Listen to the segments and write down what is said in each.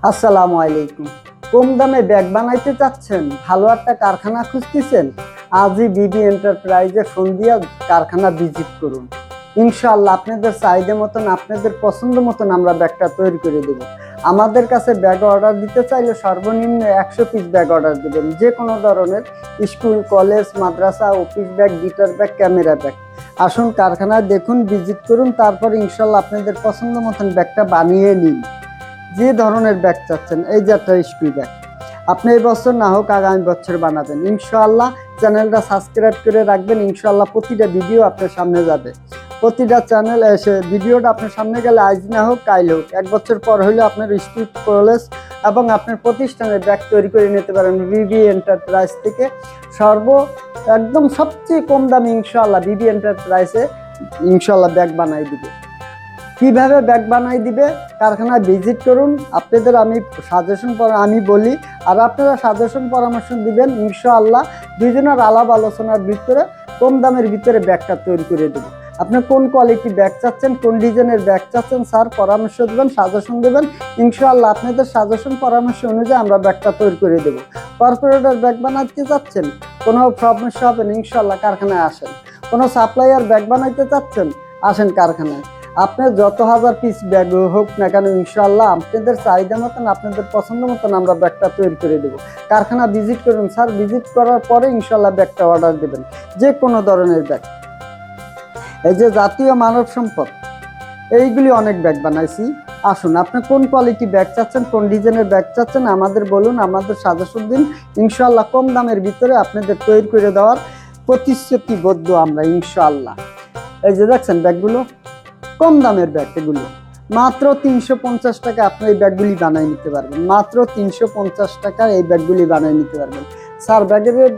আসসালামু আলাইকুম। কম দামে ব্যাগ বানাইতে চাচ্ছেন, ভালো একটা কারখানা খুঁজতেছেন, আজই বিবি এন্টারপ্রাইজে ফোন দিয়ে কারখানা ভিজিট করুন। ইনশাআল্লাহ আপনাদের চাহিদা মতন, আপনাদের পছন্দ মতন আমরা ব্যাগটা তৈরি করে দেব। আমাদের কাছে ব্যাগ অর্ডার দিতে চাইলে সর্বনিম্ন 100 পিস ব্যাগ অর্ডার দেবেন, যে কোনো ধরনের স্কুল, কলেজ, মাদ্রাসা, office bag, guitar bag, camera bag. আসুন কারখানায় দেখুন, ভিজিট করুন, তারপর ইনশাআল্লাহ আপনাদের পছন্দ মতন ব্যাগটা বানিয়ে নিন। যে ধরনের ব্যাগ চাচ্ছেন, এই যে একটা স্কুল ব্যাগ, আপনি এই বছর না হোক আগামী বছর বানাবেন ইনশাআল্লাহ। চ্যানেলটা সাবস্ক্রাইব করে রাখবেন, ইনশাআল্লাহ প্রতিটা ভিডিও আপনার সামনে যাবে। প্রতিটা চ্যানেল এসে ভিডিওটা আপনার সামনে গেলে আজ না হোক কাল হোক, 1 বছর পর হলে আপনার স্কুল, কলেজ এবং আপনার প্রতিষ্ঠানের ব্যাগ তৈরি করে নিতে পারেন বিবি এন্টারপ্রাইজ থেকে। একদম সবচেয়ে কম দামে ইনশাআল্লাহ বিবি এন্টারপ্রাইজে ইনশাআল্লাহ ব্যাগ বানাই দিবে। কিভাবে ব্যাগ বানাই দিবে, কারখানায় ভিজিট করুন। আপনাদের আমি সাজেশন আমি বলি, আর আপনারা সাজেশন পরামর্শ দিবেন। ইনশাআল্লাহ দুইজনের আলাপ আলোচনার ভিতরে কম দামের ভিতরে ব্যাগটা তৈরি করে দেবো। আপনি কোন কোয়ালিটি ব্যাগ চাচ্ছেন, কোন ডিজাইনের ব্যাগ চাচ্ছেন, স্যার পরামর্শ দেবেন, সাজেশন দেবেন। ইনশাআল্লাহ আপনাদের সাজেশন পরামর্শ অনুযায়ী আমরা ব্যাগটা তৈরি করে দেবো। কর্পোরেটর ব্যাগ বানাতে চাচ্ছেন, কোনো সমস্যা হবে না, ইনশাআল্লাহ কারখানায় আসেন। কোনো সাপ্লাইয়ার ব্যাগ বানাইতে চাচ্ছেন, আসেন কারখানায়। আপনার যত হাজার পিস ব্যাগ হোক না কেন, ইনশাআল্লাহ আপনাদের চাহিদা মতন, আপনাদের পছন্দ মতন আমরা ব্যাগটা তৈরি করে দেবো। কারখানা ভিজিট করুন স্যার, ভিজিট করার পরে ইনশাআল্লাহ ব্যাগটা অর্ডার দেবেন, যে কোনো ধরনের ব্যাগ। এই যে জাতীয় মানব সম্পদ, এইগুলি অনেক ব্যাগ বানাইছি। আসুন আপনি কোন কোয়ালিটি ব্যাগ চাচ্ছেন, কোন ডিজাইনের ব্যাগ চাচ্ছেন, আমাদের বলুন, আমাদের সাজেশন দিন। ইনশাআল্লাহ কম দামের ভিতরে আপনাদের তৈরি করে দেওয়ার প্রতিশ্রুতিবদ্ধ আমরা ইনশাআল্লাহ। এই যে দেখছেন ব্যাগগুলো, কম দামের ব্যাগ, এগুলো মাত্র 350 টাকা আপনি এই ব্যাগগুলি বানিয়ে নিতে পারবেন। মাত্র 350 টাকা এই ব্যাগগুলি বানিয়ে নিতে পারবেন। স্যার ব্যাগের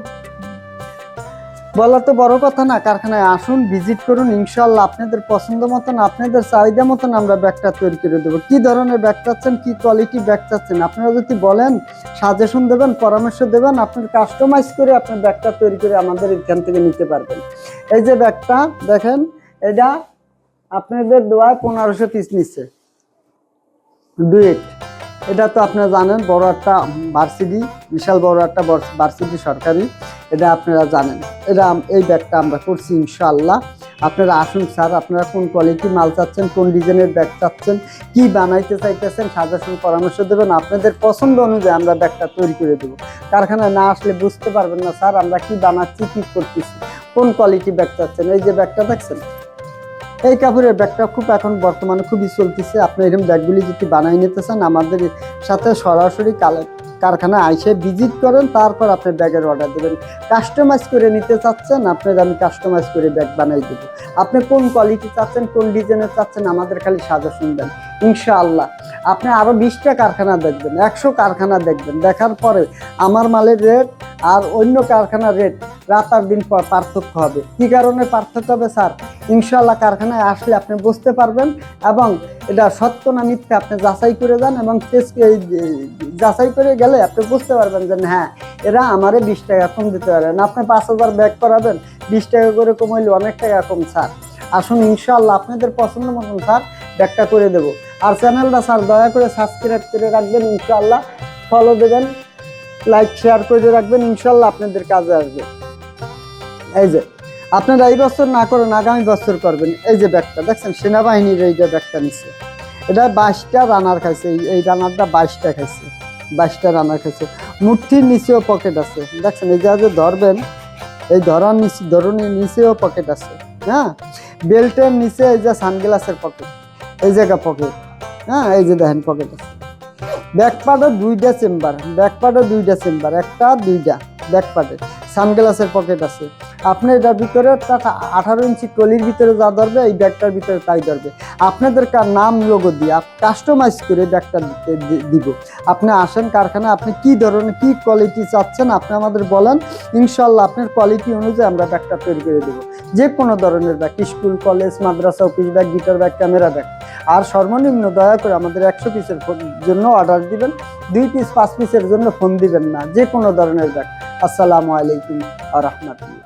বলা তো বড় কথা না, কারখানায় আসুন, ভিজিট করুন। ইনশাআল্লাহ আপনাদের পছন্দ মতন, আপনাদের চাহিদা মতন আমরা ব্যাগটা তৈরি করে দেবো। কি ধরনের ব্যাগ চাচ্ছেন, কি কোয়ালিটি ব্যাগ চাচ্ছেন, আপনারা যদি বলেন, সাজেশন দেবেন, পরামর্শ দেবেন, আপনার কাস্টমাইজ করে আপনার ব্যাগটা তৈরি করে আমাদের এখান থেকে নিতে পারবেন। এই যে ব্যাগটা দেখেন, এটা আপনাদের দোয়ায় 1500 পিস নিচ্ছে, ডুয়েট। এটা তো আপনারা জানেন, বড় একটা ভার্সিটি, বিশাল বড় একটা ভার্সিটি সরকারি, এটা আপনারা জানেন। এই ব্যাগটা আমরা করছি ইনশাআল্লাহ। আপনারা আসুন স্যার, আপনারা কোন কোয়ালিটি মাল চাচ্ছেন, কোন ডিজাইনের ব্যাগ চাচ্ছেন, কি বানাইতে চাইতেছেন, সাজেশন পরামর্শ দেবেন। আপনাদের পছন্দ অনুযায়ী আমরা ব্যাগটা তৈরি করে দেবো। কারখানায় না আসলে বুঝতে পারবেন না স্যার আমরা কি বানাচ্ছি, কি করতেছি, কোন কোয়ালিটি ব্যাগ চাচ্ছেন। এই যে ব্যাগটা দেখছেন, এই কাপড়ের ব্যাগটা খুব এখন বর্তমানে খুবই চলতেছে। আপনি এরকম ব্যাগগুলি যদি বানিয়ে নিতে চান, আমাদের সাথে সরাসরি কারখানা আইসে ভিজিট করেন, তারপর আপনি ব্যাগের অর্ডার দেবেন। কাস্টমাইজ করে নিতে চাচ্ছেন, আপনার আমি কাস্টমাইজ করে ব্যাগ বানাই দেবো। আপনি কোন কোয়ালিটি চাচ্ছেন, কোন ডিজাইনের চাচ্ছেন, আমাদের খালি সাজেশন দেন। ইনশাআল্লাহ আপনি আরও 20টা কারখানা দেখবেন, 100 কারখানা দেখবেন, দেখার পরে আমার মালের রেট আর অন্য কারখানার রেট রাত আর দিন পর পার্থক্য হবে। কী কারণে পার্থক্য হবে স্যার, ইনশাআল্লাহ কারখানায় আসলে আপনি বুঝতে পারবেন, এবং এটা সত্য না মিথ্যা আপনি যাচাই করে যান, এবং যাচাই করে গেলে আপনি বুঝতে পারবেন যে হ্যাঁ, এরা আমারে 20 টাকা কম দিতে পারেন। আপনি 5000 ব্যাগ করাবেন, 20 টাকা করে কমাইলে অনেক টাকা কম স্যার। আসুন ইনশাআল্লাহ আপনাদের পছন্দ মতন স্যার ব্যাগটা করে দেবো। আর চ্যানেলটা স্যার দয়া করে সাবস্ক্রাইব করে রাখবেন, ইনশাআল্লাহ ফলো দেবেন, লাইক শেয়ার করে রাখবেন, ইনশাআল্লাহ আপনাদের কাজে আসবে। এই যে আপনারা এই বছর না করেন, আগামী বছর করবেন। এই যে ব্যাগটা দেখছেন, সেনাবাহিনীর এই যে ব্যাগটা নিচ্ছে, এটা 22টা রানার খাইছে। এই রানারটা 22টা খাইছে, 22টা রানার খাইছে। মুঠির নিচেও পকেট আছে, দেখছেন এই যে ধরবেন, এই ধরনের নিচেও পকেট আছে। হ্যাঁ, বেল্টের নিচে এই যে সানগ্লাসের পকেট, এই জায়গা পকেট। হ্যাঁ, এই যে দেখেন পকেট আছে। ব্যাকপার্টে 2টা চেম্বার, ব্যাকপার্টে 2টা চেম্বার, একটা 2টা ব্যাকপার্টে। সানগ্লাসের পকেট আছে। আপনি এটার ভিতরে 18 ইঞ্চি ট্রলির ভিতরে যা ধরবে, এই ব্যাগটার ভিতরে তাই ধরবে। আপনাদের নাম লোগো দিয়ে কাস্টমাইজ করে ব্যাগটা দিব। আপনি আসেন কারখানা, আপনি কি ধরনের, কি কোয়ালিটি চাচ্ছেন আপনি আমাদের বলেন, ইনশাআল্লাহ আপনার কোয়ালিটি অনুযায়ী আমরা ব্যাগটা তৈরি করে দেবো। যে কোনো ধরনের ব্যাগ, স্কুল, কলেজ, মাদ্রাসা, office bag, guitar bag, camera bag. আর সর্বনিম্ন দয়া করে আমাদের 100 পিসের জন্য অর্ডার দিবেন, 2 পিস 5 পিসের জন্য ফোন দিবেন না, যে কোনো ধরনের ব্যাগ। আসসালামু আলাইকুম ওয়া রাহমাতুল্লাহ।